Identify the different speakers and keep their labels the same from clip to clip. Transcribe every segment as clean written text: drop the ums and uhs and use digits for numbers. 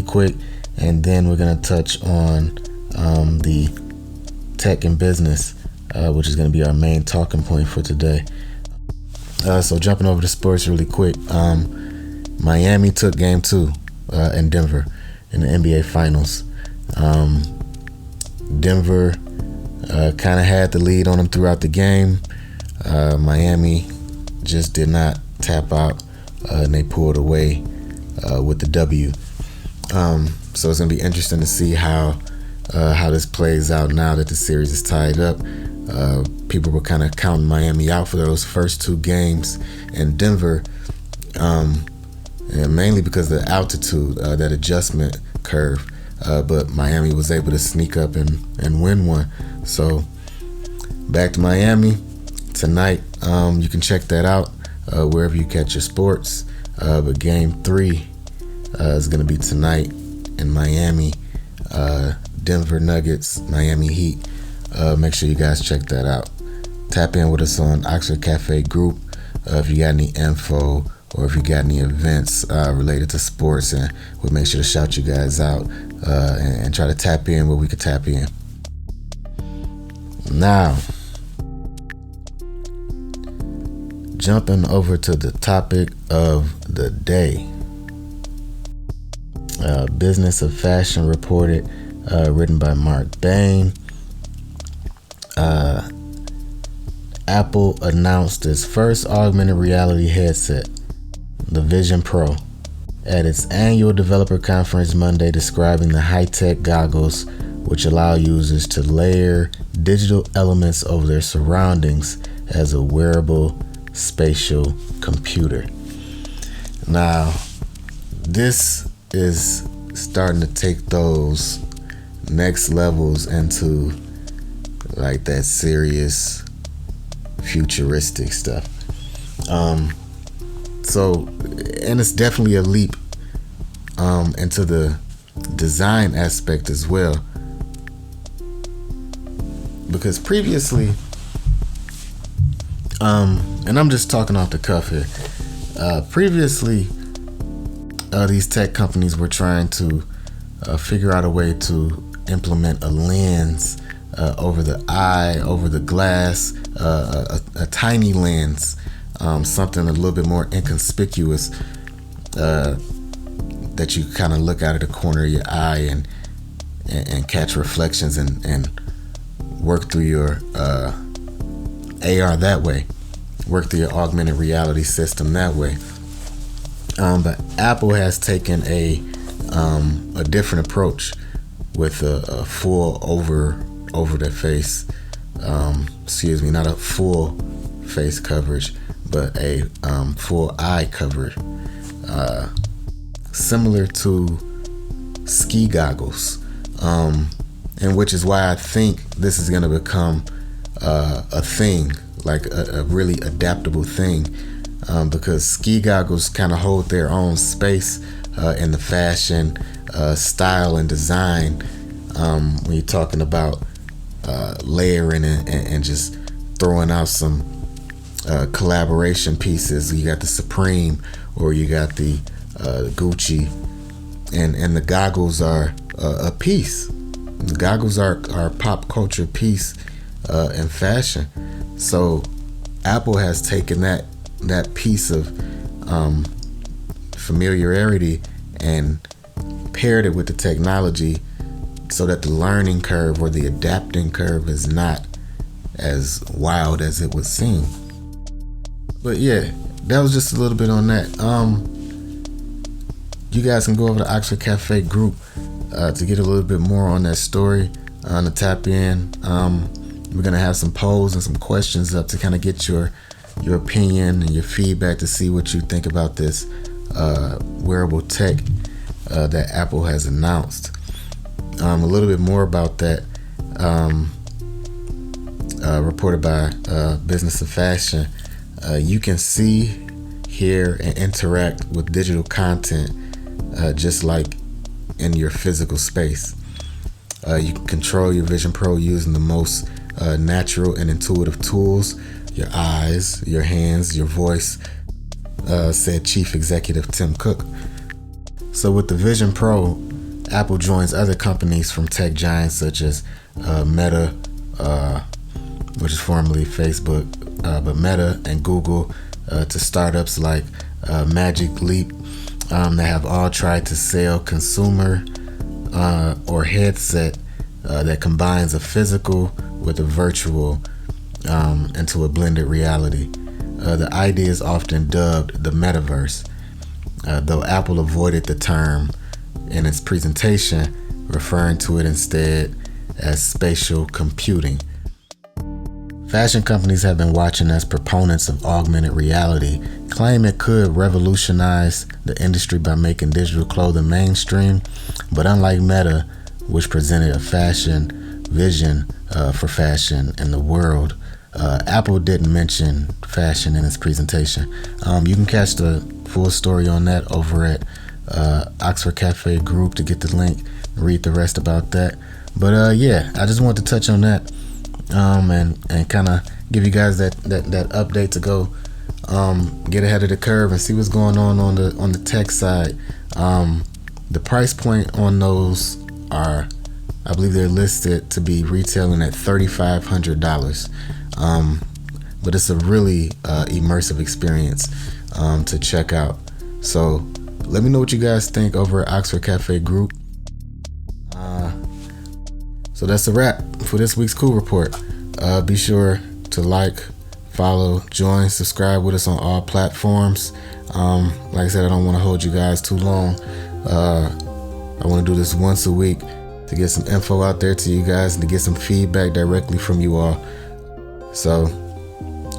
Speaker 1: quick, and then we're going to touch on the tech and business, which is going to be our main talking point for today. So jumping over to sports really quick, Miami took game 2 in Denver in the NBA Finals. Denver kind of had the lead on them throughout the game. Miami just did not tap out, and they pulled away with the W. So it's going to be interesting to see how this plays out now that the series is tied up. People were kind of counting Miami out for those first 2 games in Denver, and mainly because of the altitude, that adjustment curve. But Miami was able to sneak up and win one. So back to Miami tonight. You can check that out wherever you catch your sports. But game 3 is going to be tonight in Miami. Denver Nuggets, Miami Heat. Make sure you guys check that out. Tap in with us on Oxford Cafe Group if you got any info or if you got any events related to sports, and we'll make sure to shout you guys out and try to tap in where we could tap in. Now, jumping over to the topic of the day. Business of Fashion reported, written by Mark Bain. Apple announced its first augmented reality headset, the Vision Pro, at its annual developer conference Monday, describing the high-tech goggles which allow users to layer digital elements over their surroundings as a wearable spatial computer. Now, this is starting to take those next levels into like that serious futuristic stuff. So, and it's definitely a leap into the design aspect as well, because previously, and I'm just talking off the cuff here, previously these tech companies were trying to figure out a way to implement a lens over the eye, over the glass, a tiny lens, something a little bit more inconspicuous, that you kind of look out of the corner of your eye and catch reflections and work through your AR that way, work through your augmented reality system that way. But Apple has taken a different approach with a full over the face, not a full face coverage, but a full eye coverage, similar to ski goggles, and which is why I think this is going to become a thing, like a really adaptable thing, because ski goggles kind of hold their own space in the fashion, style, and design, when you're talking about layering and just throwing out some collaboration pieces. You got the Supreme, or you got the Gucci, and the goggles are a piece. The goggles are a pop culture piece in fashion. So Apple has taken that piece of familiarity and paired it with the technology, so that the learning curve or the adapting curve is not as wild as it would seem. But yeah, that was just a little bit on that. You guys can go over to Oxford Cafe Group to get a little bit more on that story, to tap in. We're gonna have some polls and some questions up to kind of get your opinion and your feedback to see what you think about this wearable tech that Apple has announced. A little bit more about that, reported by Business of Fashion. You can see, hear, and interact with digital content just like in your physical space. You can control your Vision Pro using the most natural and intuitive tools: your eyes, your hands, your voice, said Chief Executive Tim Cook. So with the Vision Pro, Apple joins other companies from tech giants such as Meta, which is formerly Facebook, but Meta and Google, to startups like Magic Leap that have all tried to sell consumer or headset that combines a physical with a virtual into a blended reality. The idea is often dubbed the metaverse, though Apple avoided the term in its presentation, referring to it instead as spatial computing. Fashion companies have been watching as proponents of augmented reality claim it could revolutionize the industry by making digital clothing mainstream, but unlike Meta, which presented a fashion vision for fashion in the world, Apple didn't mention fashion in its presentation. You can catch the full story on that over at Oxford Cafe Group to get the link and read the rest about that. But yeah, I just wanted to touch on that and kind of give you guys that update to go get ahead of the curve and see what's going on the tech side. The price point on those are, I believe they're listed to be retailing at $3,500. But it's a really immersive experience to check out. So let me know what you guys think over at Oxford Cafe Group. So that's a wrap for this week's CUL Report. Be sure to like, follow, join, subscribe with us on all platforms. Like I said, I don't want to hold you guys too long. I want to do this once a week to get some info out there to you guys and to get some feedback directly from you all. So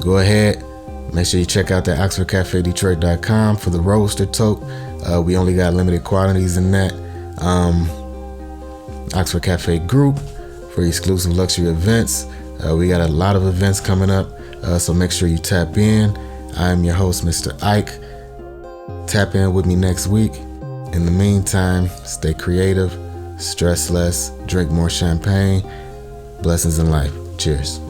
Speaker 1: go ahead, make sure you check out that OxfordCafeDetroit.com for the Roadster tote. We only got limited quantities in that. Oxford Cafe Group for exclusive luxury events. We got a lot of events coming up, so make sure you tap in. I'm your host, Mr. Ike. Tap in with me next week. In the meantime, stay creative, stress less, drink more champagne. Blessings in life. Cheers.